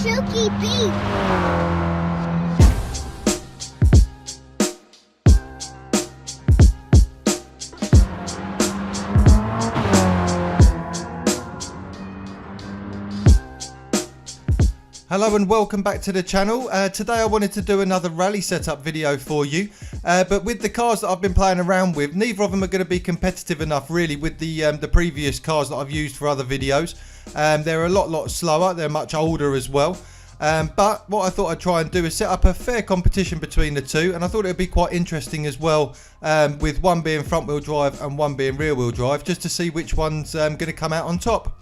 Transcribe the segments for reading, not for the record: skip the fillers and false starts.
Suki beat. Hello and welcome back to the channel. Today I wanted to do another rally setup video for you, but with the cars that I've been playing around with, neither of them are going to be competitive enough really with the previous cars that I've used for other videos. They're a lot slower, they're much older as well, but what I thought I'd try and do is set up a fair competition between the two, and I thought it would be quite interesting as well, with one being front wheel drive and one being rear wheel drive, just to see which one's going to come out on top.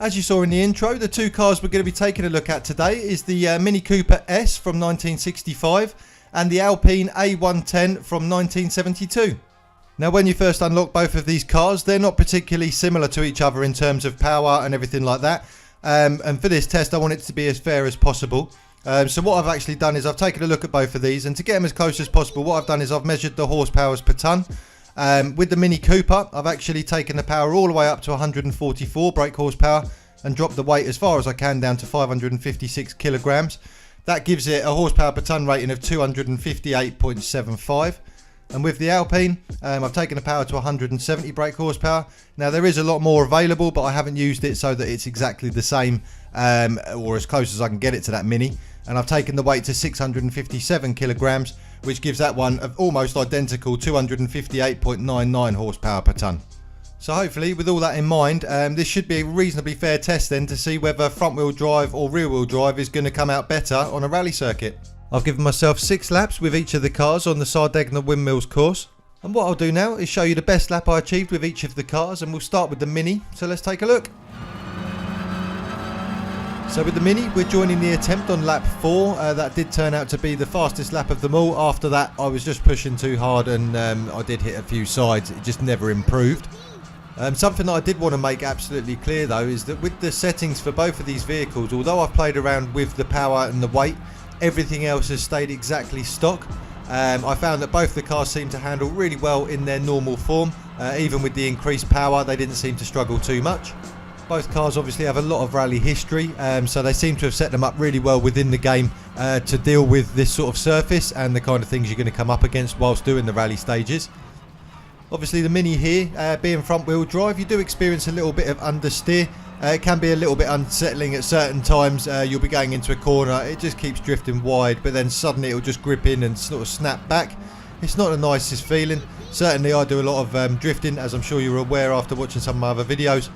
As you saw in the intro, the two cars we're going to be taking a look at today is the Mini Cooper S from 1965 and the Alpine A110 from 1972. Now when you first unlock both of these cars, they're not particularly similar to each other in terms of power and everything like that, and for this test I want it to be as fair as possible. So what I've actually done is I've taken a look at both of these, and to get them as close as possible, what I've done is I've measured the horsepowers per tonne. With the Mini Cooper, I've actually taken the power all the way up to 144 brake horsepower and dropped the weight as far as I can down to 556 kilograms. That gives it a horsepower per tonne rating of 258.75. And with the Alpine, I've taken the power to 170 brake horsepower. Now there is a lot more available, but I haven't used it so that it's exactly the same, or as close as I can get it to that Mini. And I've taken the weight to 657 kilograms, which gives that one of almost identical 258.99 horsepower per tonne. So hopefully, with all that in mind, this should be a reasonably fair test then to see whether front wheel drive or rear wheel drive is going to come out better on a rally circuit. I've given myself 6 laps with each of the cars on the Sardegna Windmills course. And what I'll do now is show you the best lap I achieved with each of the cars, and we'll start with the Mini, so let's take a look. So with the Mini, we're joining the attempt on lap 4. That did turn out to be the fastest lap of them all. After that, I was just pushing too hard, and I did hit a few sides. It just never improved. Something that I did want to make absolutely clear though is that with the settings for both of these vehicles, although I've played around with the power and the weight, everything else has stayed exactly stock. I found that both the cars seem to handle really well in their normal form. Even with the increased power, they didn't seem to struggle too much. Both cars obviously have a lot of rally history, so they seem to have set them up really well within the game to deal with this sort of surface and the kind of things you're going to come up against whilst doing the rally stages. Obviously the Mini here, being front wheel drive, you do experience a little bit of understeer. It can be a little bit unsettling at certain times. You'll be going into a corner, it just keeps drifting wide, but then suddenly it'll just grip in and sort of snap back. It's not the nicest feeling. Certainly I do a lot of drifting, as I'm sure you're aware after watching some of my other videos.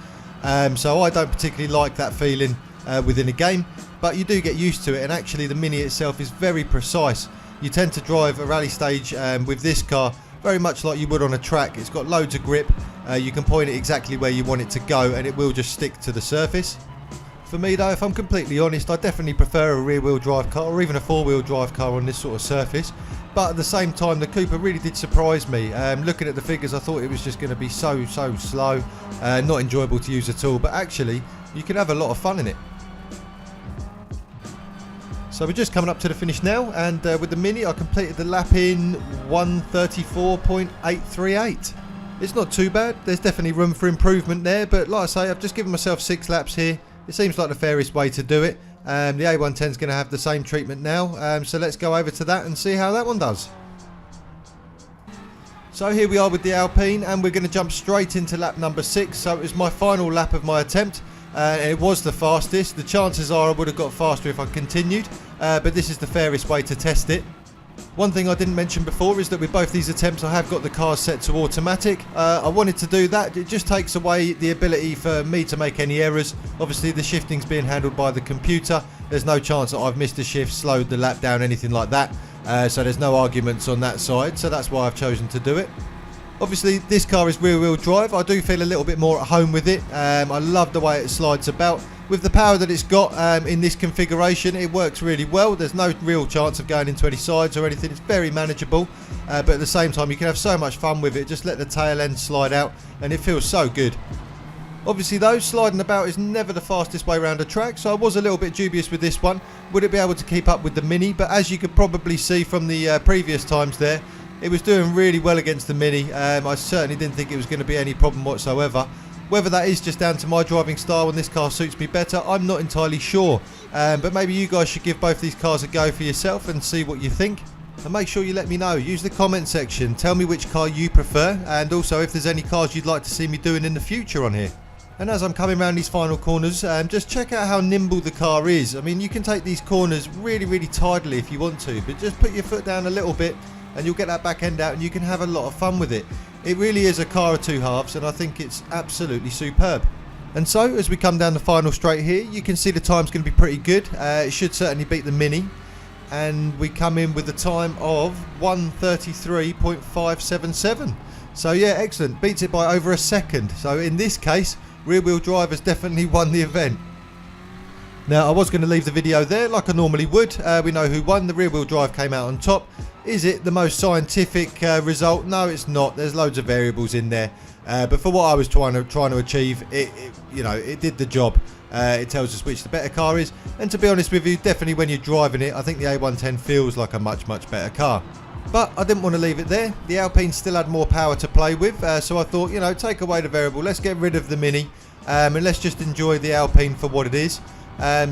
So I don't particularly like that feeling within a game, but you do get used to it, and actually the Mini itself is very precise. You tend to drive a rally stage with this car very much like you would on a track. It's got loads of grip, you can point it exactly where you want it to go and it will just stick to the surface. For me though, if I'm completely honest, I definitely prefer a rear wheel drive car or even a 4-wheel drive car on this sort of surface. But at the same time, the Cooper really did surprise me. Looking at the figures, I thought it was just going to be so slow, not enjoyable to use at all, but actually you can have a lot of fun in it. So we're just coming up to the finish now, and with the Mini I completed the lap in 1:34.838. It's not too bad, there's definitely room for improvement there, but like I say, I've just given myself 6 laps here. It seems like the fairest way to do it. The A110 is going to have the same treatment now, so let's go over to that and see how that one does. So here we are with the Alpine, and we're going to jump straight into lap number 6. So it was my final lap of my attempt, and it was the fastest. The chances are I would have got faster if I continued, but this is the fairest way to test it. One thing I didn't mention before is that with both these attempts I have got the cars set to automatic. I wanted to do that. It just takes away the ability for me to make any errors. Obviously the shifting's being handled by the computer. There's no chance that I've missed a shift, slowed the lap down, anything like that. So there's no arguments on that side, so that's why I've chosen to do it. Obviously this car is rear wheel drive. I do feel a little bit more at home with it. I love the way it slides about. With the power that it's got in this configuration, it works really well. There's no real chance of going into any sides or anything. It's very manageable, but at the same time you can have so much fun with it. Just let the tail end slide out and it feels so good. Obviously though, sliding about is never the fastest way around a track, so I was a little bit dubious with this one. Would it be able to keep up with the Mini? But as you could probably see from the previous times there, it was doing really well against the Mini. I certainly didn't think it was going to be any problem whatsoever. Whether that is just down to my driving style and this car suits me better, I'm not entirely sure. But maybe you guys should give both these cars a go for yourself and see what you think. And make sure you let me know. Use the comment section. Tell me which car you prefer, and also if there's any cars you'd like to see me doing in the future on here. And as I'm coming around these final corners, just check out how nimble the car is. I mean, you can take these corners really tidily if you want to, but just put your foot down a little bit and you'll get that back end out and you can have a lot of fun with it. It really is a car of two halves, and I think it's absolutely superb. And so as we come down the final straight here, you can see the time's going to be pretty good. It should certainly beat the Mini, and we come in with a time of 1:33.577. So yeah, excellent, beats it by over a second. So in this case, rear wheel drive has definitely won the event. Now I was going to leave the video there like I normally would. We know who won. The rear wheel drive came out on top. Is it the most scientific result? No, it's not. There's loads of variables in there, but for what I was trying to achieve, it did the job. It tells us which the better car is, and to be honest with you, definitely when you're driving it, I think the A110 feels like a much better car. But I didn't want to leave it there. The Alpine still had more power to play with, so I thought, take away the variable, let's get rid of the Mini, and let's just enjoy the Alpine for what it is.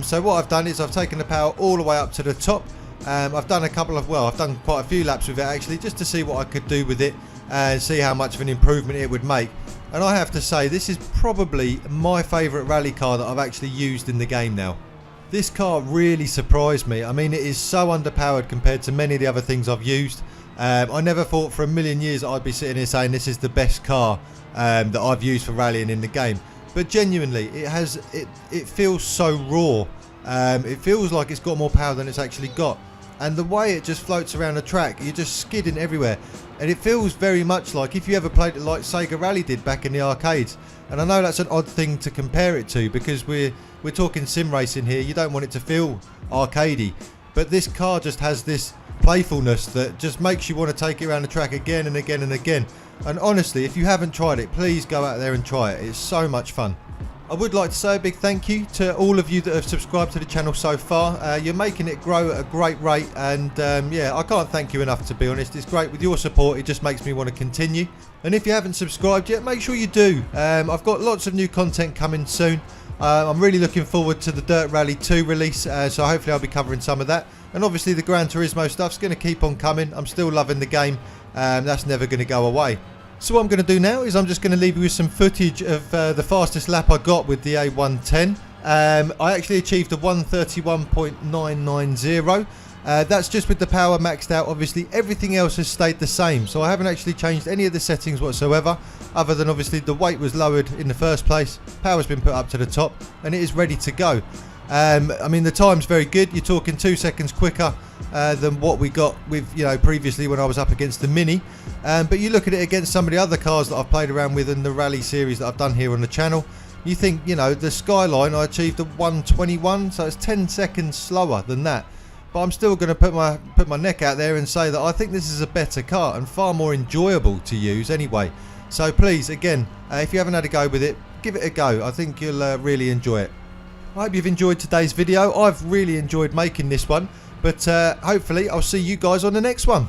So what I've done is I've taken the power all the way up to the top. I've done I've done quite a few laps with it actually, just to see what I could do with it and see how much of an improvement it would make. And I have to say, this is probably my favourite rally car that I've actually used in the game now. This car really surprised me. I mean, it is so underpowered compared to many of the other things I've used. I never thought for a million years that I'd be sitting here saying this is the best car that I've used for rallying in the game. But genuinely, it feels so raw. It feels like it's got more power than it's actually got. And the way it just floats around the track, you're just skidding everywhere. And it feels very much like if you ever played it like Sega Rally did back in the arcades. And I know that's an odd thing to compare it to, because we're talking sim racing here. You don't want it to feel arcadey. But this car just has this playfulness that just makes you want to take it around the track again and again and again. And honestly, if you haven't tried it, please go out there and try it. It's so much fun. I would like to say a big thank you to all of you that have subscribed to the channel so far. You're making it grow at a great rate, and yeah, I can't thank you enough, to be honest. It's great with your support. It just makes me want to continue. And if you haven't subscribed yet, make sure you do. I've got lots of new content coming soon. I'm really looking forward to the Dirt Rally 2 release, so hopefully I'll be covering some of that. And obviously the Gran Turismo stuff's going to keep on coming. I'm still loving the game. That's never going to go away. So what I'm going to do now is I'm just going to leave you with some footage of the fastest lap I got with the A110. I actually achieved a 1:31.990. That's just with the power maxed out. Obviously everything else has stayed the same, so I haven't actually changed any of the settings whatsoever, other than obviously the weight was lowered in the first place, power's been put up to the top, and it is ready to go. I mean, the time's very good. You're talking 2 seconds quicker than what we got with previously when I was up against the Mini, but you look at it against some of the other cars that I've played around with in the rally series that I've done here on the channel, you think, the Skyline, I achieved a 1:21, so it's 10 seconds slower than that. But I'm still going to put my neck out there and say that I think this is a better car and far more enjoyable to use anyway. So please, again, if you haven't had a go with it, give it a go. I think you'll really enjoy it. I hope you've enjoyed today's video. I've really enjoyed making this one, but hopefully I'll see you guys on the next one.